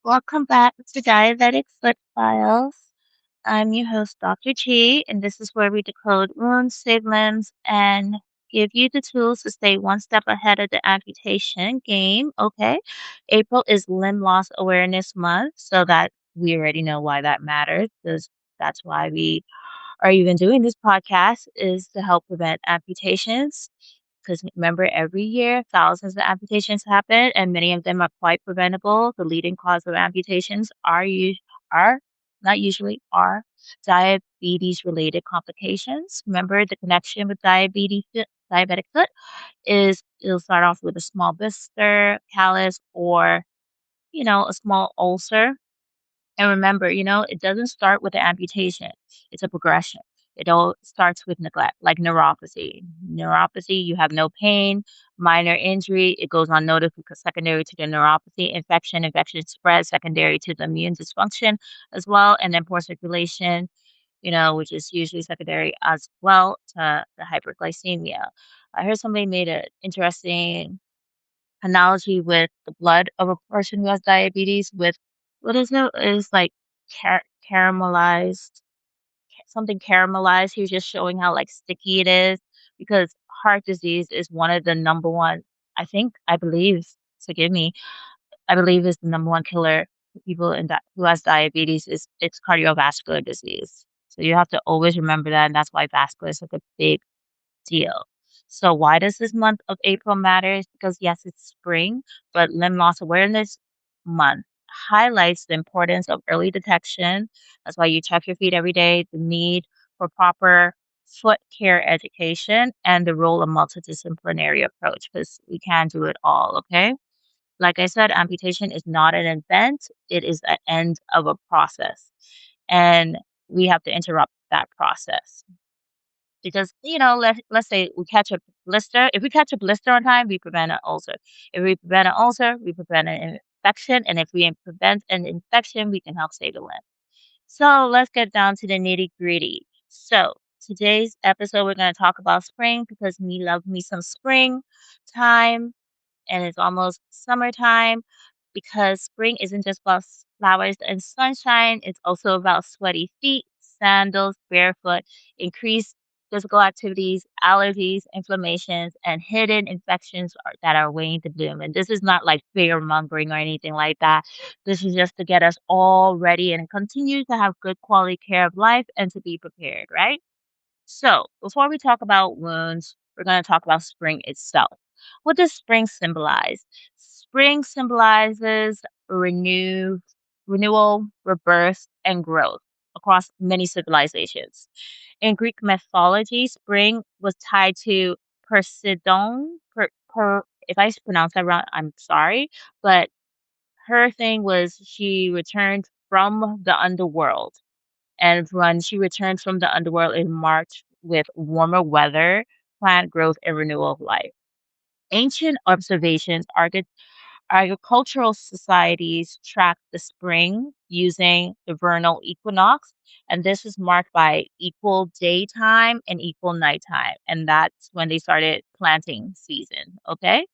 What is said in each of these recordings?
Welcome back to Diabetic Foot Files. I'm your host, Dr. G, and this is where we decode wounds, save limbs, and give you the tools to stay one step ahead of the amputation game. Okay. April is Limb Loss Awareness Month, so that we already know why that matters, because that's why we are even doing this podcast is to help prevent amputations. Because remember, every year thousands of amputations happen, and many of them are quite preventable. The leading cause of amputations are not usually are diabetes related complications. Remember the connection with diabetic foot is it'll start off with a small blister, callus, or a small ulcer, and remember, it doesn't start with the amputation. It's a progression. It all starts with neglect, like neuropathy. Neuropathy, you have no pain, minor injury, it goes unnoticed because secondary to the neuropathy, infection spreads secondary to the immune dysfunction as well, and then poor circulation, which is usually secondary as well to the hyperglycemia. I heard somebody made an interesting analogy with the blood of a person who has diabetes with what is it? Is like caramelized, something caramelized. He was just showing how like sticky it is because heart disease is one of the number one, I believe, forgive me, I believe is the number one killer for people who has diabetes is it's cardiovascular disease. So you have to always remember that, and that's why vascular is such a big deal. So why does this month of April matter? Because yes, it's spring, but Limb Loss Awareness Month highlights the importance of early detection. That's why you check your feet every day, the need for proper foot care education, and the role of multidisciplinary approach because we can't do it all, okay? Like I said, amputation is not an event, it is an end of a process. And we have to interrupt that process. Because, let's say we catch a blister. If we catch a blister on time, we prevent an ulcer. If we prevent an ulcer, we prevent an infection. And if we prevent an infection, we can help save a limb. So let's get down to the nitty gritty. So today's episode, we're going to talk about spring because me love me some spring time and it's almost summertime because spring isn't just about flowers and sunshine, it's also about sweaty feet, sandals, barefoot, increased physical activities, allergies, inflammations, and hidden infections that are waiting to bloom. And this is not like fear mongering or anything like that. This is just to get us all ready and continue to have good quality care of life and to be prepared, right? So, before we talk about wounds, we're going to talk about spring itself. What does spring symbolize? Spring symbolizes renewal, rebirth, and growth across many civilizations. In Greek mythology, spring was tied to Persephone. If I pronounce that wrong, I'm sorry. But her thing was she returned from the underworld, and when she returned from the underworld in March with warmer weather, plant growth, and renewal of life. Ancient observations, agricultural societies tracked the spring using the vernal equinox, and this is marked by equal daytime and equal nighttime, and that's when they started planting season. Okay.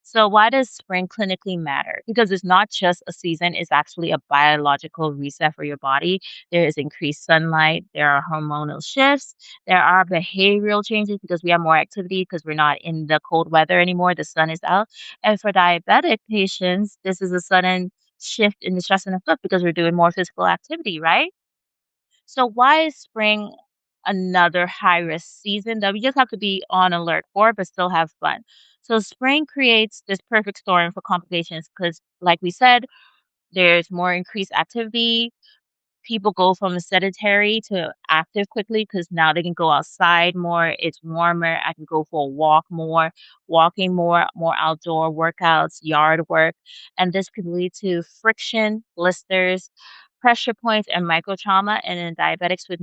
So why does spring clinically matter? Because it's not just a season, it's actually a biological reset for your body. There is increased sunlight, there are hormonal shifts, there are behavioral changes because we have more activity because we're not in the cold weather anymore, the sun is out. And for diabetic patients, this is a sudden shift in the stress and the foot because we're doing more physical activity, right? So why is spring another high risk season that we just have to be on alert for, but still have fun? So spring creates this perfect storm for complications because, like we said, there's more increased activity. People go from sedentary to active quickly because now they can go outside more. It's warmer. I can go for a walk more, walking more outdoor workouts, yard work. And this could lead to friction, blisters, pressure points, and micro trauma. And in diabetics with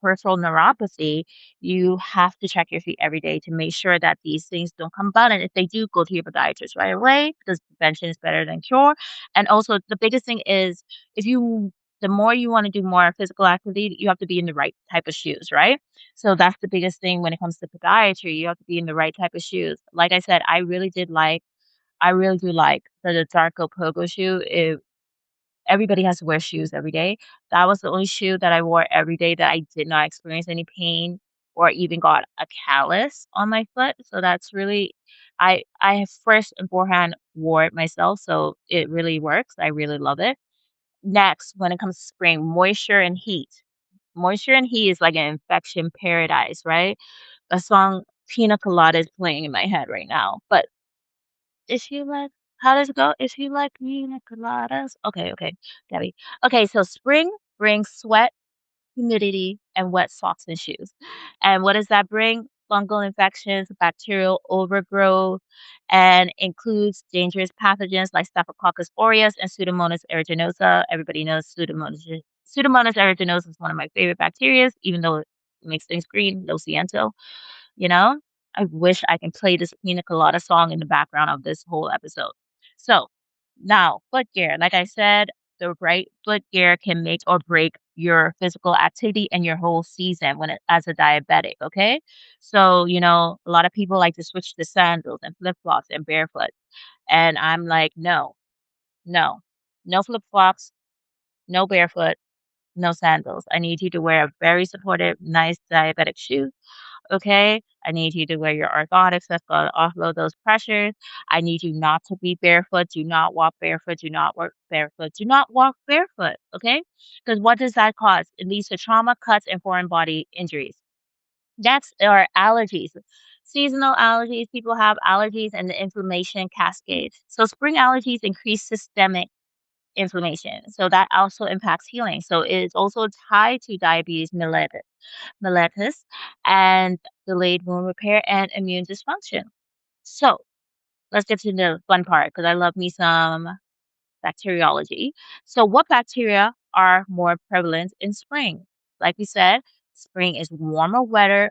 peripheral neuropathy, you have to check your feet every day to make sure that these things don't come about. And if they do, go to your podiatrist right away because prevention is better than cure. And also, the biggest thing is if you, the more you want to do more physical activity, you have to be in the right type of shoes, right? So that's the biggest thing when it comes to podiatry. You have to be in the right type of shoes. Like I said, I really do like the Darko Pogo shoe. Everybody has to wear shoes every day. That was the only shoe that I wore every day that I did not experience any pain or even got a callus on my foot. So that's really I have first and forehand wore it myself, so it really works. I really love it. Next, when it comes to spring, moisture and heat. Moisture and heat is like an infection paradise, right? A song Pina Colada is playing in my head right now. But is she like how does it go? Is she like pina coladas? Okay, okay, Debbie. Okay, so spring brings sweat, humidity, and wet socks and shoes. And what does that bring? Fungal infections, bacterial overgrowth, and includes dangerous pathogens like Staphylococcus aureus and Pseudomonas aeruginosa. Everybody knows Pseudomonas aeruginosa is one of my favorite bacteria, even though it makes things green, no ciento. You know? I wish I can play this Pina Colada song in the background of this whole episode. So, now, foot gear. Like I said, the right foot gear can make or break your physical activity and your whole season as a diabetic, okay? So, a lot of people like to switch to sandals and flip-flops and barefoot. And I'm like, no, no, no flip-flops, no barefoot, no sandals. I need you to wear a very supportive, nice diabetic shoe. Okay, I need you to wear your orthotics that's going to offload those pressures. I need you not to be barefoot. Do not walk barefoot. Do not work barefoot. Do not walk barefoot. Okay, because what does that cause? It leads to trauma, cuts, and foreign body injuries. That's our allergies. Seasonal allergies, people have allergies and the inflammation cascades. So spring allergies increase systemic inflammation. So that also impacts healing. So it is also tied to diabetes mellitus, and delayed wound repair and immune dysfunction. So let's get to the fun part because I love me some bacteriology. So, what bacteria are more prevalent in spring? Like we said, spring is warmer, wetter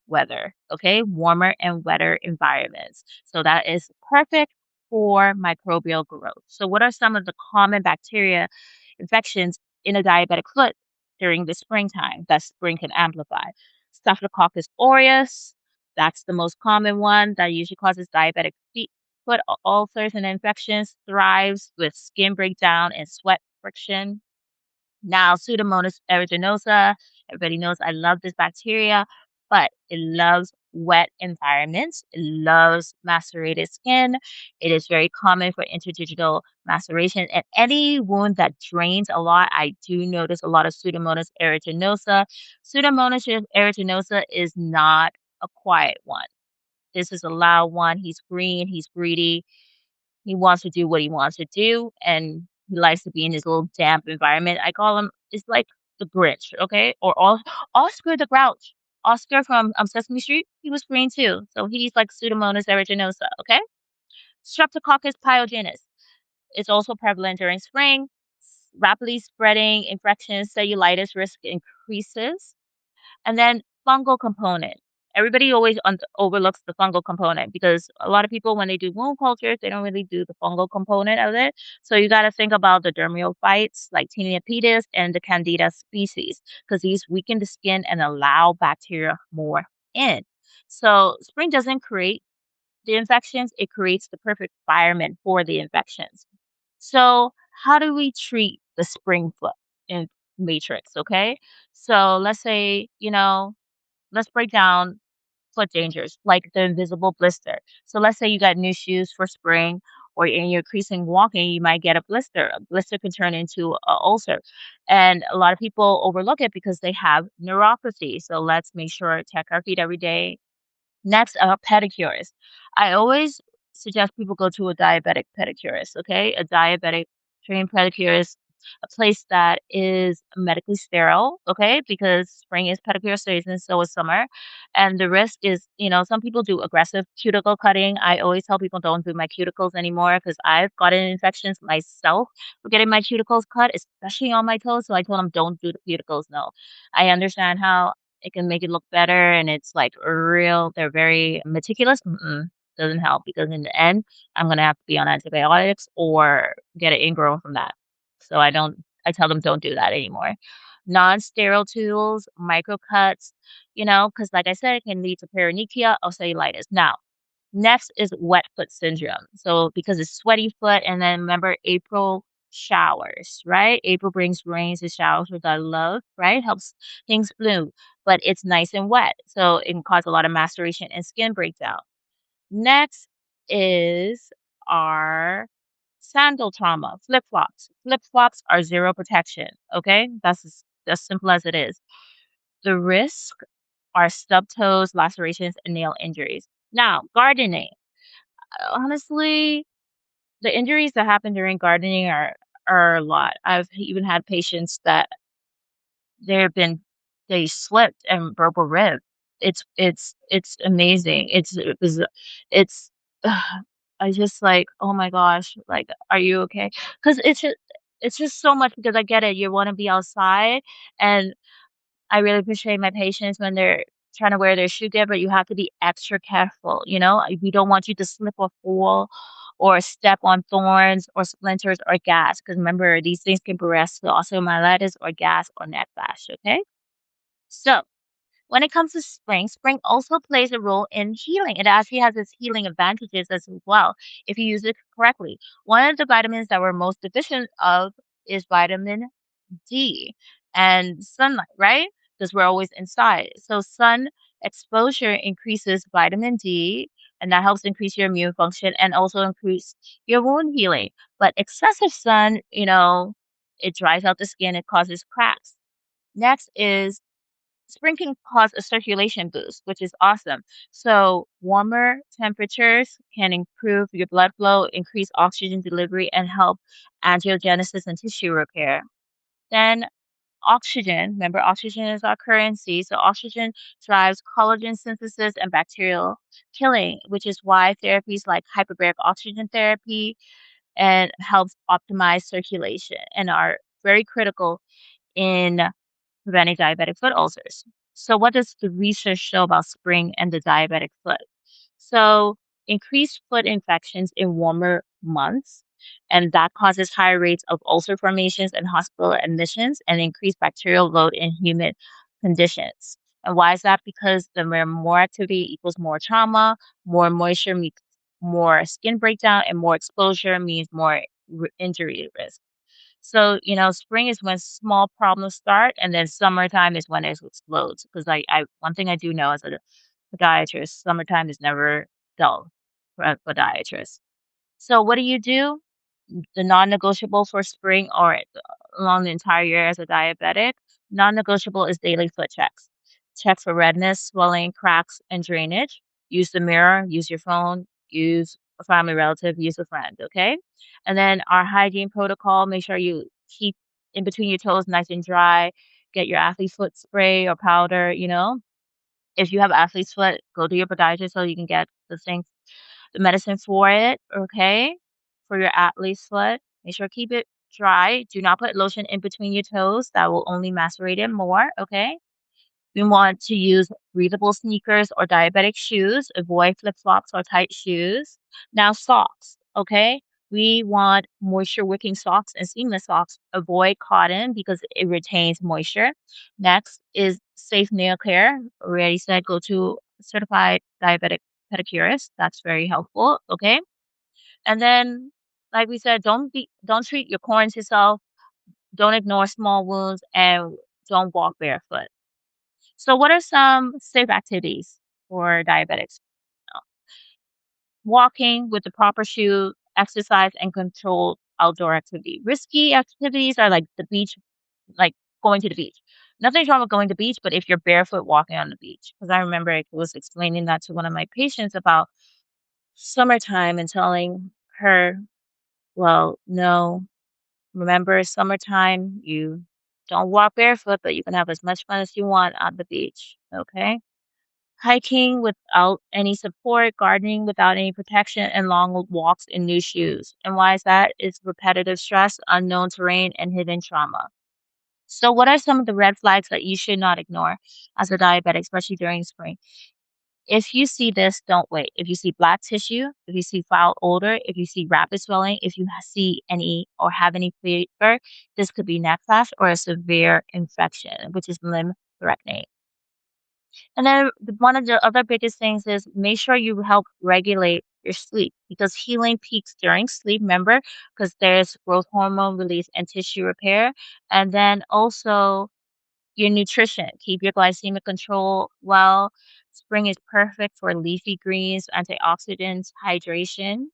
weather, okay? Warmer and wetter environments. So that is perfect for microbial growth. So what are some of the common bacteria infections in a diabetic foot during the springtime that spring can amplify? Staphylococcus aureus, that's the most common one that usually causes diabetic feet, foot ulcers and infections, thrives with skin breakdown and sweat friction. Now, Pseudomonas aeruginosa, everybody knows I love this bacteria, but it loves wet environments. It loves macerated skin. It is very common for interdigital maceration. And any wound that drains a lot, I do notice a lot of Pseudomonas aeruginosa. Pseudomonas aeruginosa is not a quiet one. This is a loud one. He's green, he's greedy, he wants to do what he wants to do, and he likes to be in his little damp environment. I call him it's like the Grinch, okay? Or Oscar the Grouch. Oscar from Sesame Street, he was green too. So he's like Pseudomonas aeruginosa, okay? Streptococcus pyogenes. It's also prevalent during spring. Rapidly spreading infections, cellulitis risk increases. And then fungal component. Everybody always overlooks the fungal component because a lot of people, when they do wound cultures, they don't really do the fungal component of it. So you got to think about the dermophytes like Tinea pedis and the Candida species because these weaken the skin and allow bacteria more in. So spring doesn't create the infections, it creates the perfect environment for the infections. So, how do we treat the spring foot in matrix? Okay. So, let's say, let's break down foot dangers like the invisible blister. So, let's say you got new shoes for spring or in your increasing walking, you might get a blister. A blister can turn into an ulcer. And a lot of people overlook it because they have neuropathy. So, let's make sure to check our feet every day. Next are pedicures. I always suggest people go to a diabetic pedicurist, okay? A diabetic trained pedicurist, a place that is medically sterile, okay? Because spring is pedicure season, so is summer. And the risk is, some people do aggressive cuticle cutting. I always tell people don't do my cuticles anymore because I've gotten infections myself for getting my cuticles cut, especially on my toes. So I told them don't do the cuticles. No, I understand how it can make it look better and it's like they're very meticulous. Doesn't help because in the end, I'm gonna have to be on antibiotics or get an ingrown from that. So I tell them don't do that anymore. Non-sterile tools, microcuts, because like I said, it can lead to paronychia or cellulitis. Now, next is wet foot syndrome. So because it's sweaty foot, and then remember April showers, right? April brings rains and showers, which I love, right? Helps things bloom, but it's nice and wet, so it can cause a lot of maceration and skin breakdown. Next is our sandal trauma, flip flops. Flip flops are zero protection. Okay, that's as simple as it is. The risk are stub toes, lacerations, and nail injuries. Now, gardening. Honestly, the injuries that happen during gardening are a lot. I've even had patients that they've been they slipped and broke a rib. It's amazing. It's I just like, "Oh my gosh, like, are you okay?" 'Cause it's just so much because I get it. You wanna be outside, and I really appreciate my patients when they're trying to wear their shoe gear, but you have to be extra careful, you know? We don't want you to slip or fall or step on thorns or splinters or gas, because remember, these things can progress to osteomyelitis or gas or neck bash, okay? So, when it comes to spring, spring also plays a role in healing. It actually has its healing advantages as well if you use it correctly. One of the vitamins that we're most deficient of is vitamin D and sunlight, right? Because we're always inside. So sun exposure increases vitamin D, and that helps increase your immune function and also increase your wound healing. But excessive sun, it dries out the skin, it causes cracks. Next is spring can cause a circulation boost, which is awesome. So warmer temperatures can improve your blood flow, increase oxygen delivery, and help angiogenesis and tissue repair. Then oxygen, remember oxygen is our currency. So oxygen drives collagen synthesis and bacterial killing, which is why therapies like hyperbaric oxygen therapy and helps optimize circulation and are very critical in preventing diabetic foot ulcers. So, what does the research show about spring and the diabetic foot? So, increased foot infections in warmer months, and that causes higher rates of ulcer formations and hospital admissions, and increased bacterial load in humid conditions. And why is that? Because the more activity equals more trauma, more moisture means more skin breakdown, and more exposure means more injury risk. So, spring is when small problems start, and then summertime is when it explodes. Because I one thing I do know as a podiatrist, summertime is never dull for a podiatrist. So, what do? The non-negotiable for spring or along the entire year as a diabetic, non-negotiable is daily foot checks. Check for redness, swelling, cracks, and drainage. Use the mirror, use your phone, use a family relative, use a friend, okay? And then our hygiene protocol, make sure you keep in between your toes nice and dry. Get your athlete's foot spray or powder. If you have athlete's foot, go to your podiatrist so you can get the medicine for it, okay? For your athlete's foot. Make sure keep it dry. Do not put lotion in between your toes. That will only macerate it more, okay? We want to use breathable sneakers or diabetic shoes. Avoid flip-flops or tight shoes. Now socks, okay? We want moisture wicking socks and seamless socks. Avoid cotton because it retains moisture. Next is safe nail care. Already said go to certified diabetic pedicurist. That's very helpful, okay? And then, like we said, don't treat your corns yourself. Don't ignore small wounds and don't walk barefoot. So, what are some safe activities for diabetics? Uh, Walking with the proper shoe, exercise, and controlled outdoor activity. Risky activities are like the beach, like going to the beach. Nothing's wrong with going to the beach, but if you're barefoot walking on the beach, because I remember I was explaining that to one of my patients about summertime and telling her, well, no, remember summertime, you don't walk barefoot, but you can have as much fun as you want on the beach. Okay. Hiking without any support, gardening without any protection, and long walks in new shoes. And why is that? It's repetitive stress, unknown terrain, and hidden trauma. So, what are some of the red flags that you should not ignore as a diabetic, especially during spring? If you see this, don't wait. If you see black tissue, if you see foul odor, if you see rapid swelling, if you see any or have any fever, this could be neck flash or a severe infection, which is limb threatening. And then one of the other biggest things is make sure you help regulate your sleep because healing peaks during sleep, remember, because there's growth hormone release and tissue repair. And then also your nutrition. Keep your glycemic control well. Spring is perfect for leafy greens, antioxidants, hydration.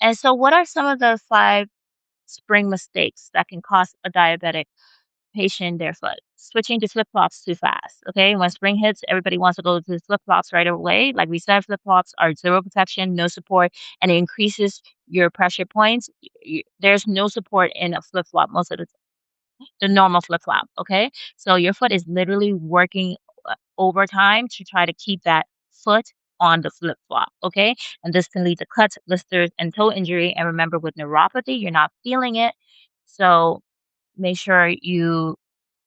And so, what are some of the five spring mistakes that can cost a diabetic patient their foot? Switching to flip flops too fast. Okay. When spring hits, everybody wants to go to flip flops right away. Like we said, flip flops are zero protection, no support, and it increases your pressure points. There's no support in a flip flop most of the normal flip flop. Okay. So your foot is literally working overtime to try to keep that foot on the flip flop. Okay. And this can lead to cuts, blisters, and toe injury. And remember, with neuropathy, you're not feeling it. So make sure you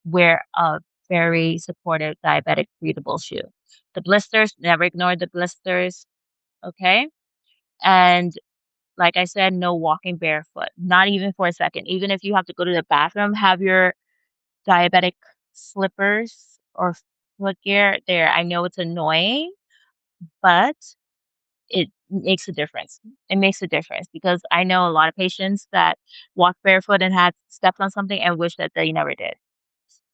wear a very supportive diabetic breathable shoe. The blisters, never ignore the blisters, okay? And like I said, no walking barefoot, not even for a second. Even if you have to go to the bathroom, have your diabetic slippers or foot gear there. I know it's annoying, but it makes a difference. It makes a difference because I know a lot of patients that walk barefoot and had stepped on something and wish that they never did.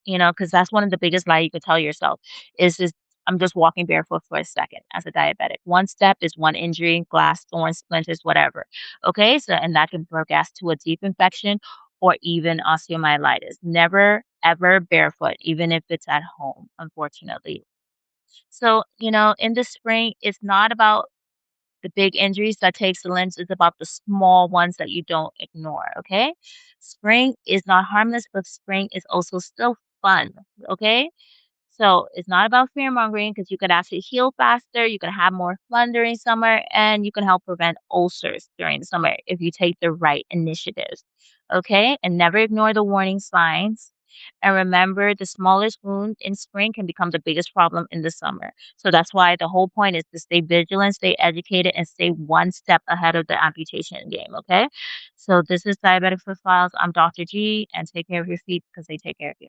Because that's one of the biggest lie you could tell yourself is this, I'm just walking barefoot for a second as a diabetic. One step is one injury, glass, thorns, splinters, whatever. Okay, so and that can progress to a deep infection or even osteomyelitis. Never ever barefoot, even if it's at home, unfortunately. So, in the spring, it's not about the big injuries that takes the lens, it's about the small ones that you don't ignore, okay? Spring is not harmless, but spring is also still fun, okay? So it's not about fear mongering because you could actually heal faster, you can have more fun during summer, and you can help prevent ulcers during the summer if you take the right initiatives. Okay? And never ignore the warning signs. And remember, the smallest wound in spring can become the biggest problem in the summer. So that's why the whole point is to stay vigilant, stay educated, and stay one step ahead of the amputation game. Okay? So this is Diabetic Foot Files. I'm Dr. G, and take care of your feet because they take care of you.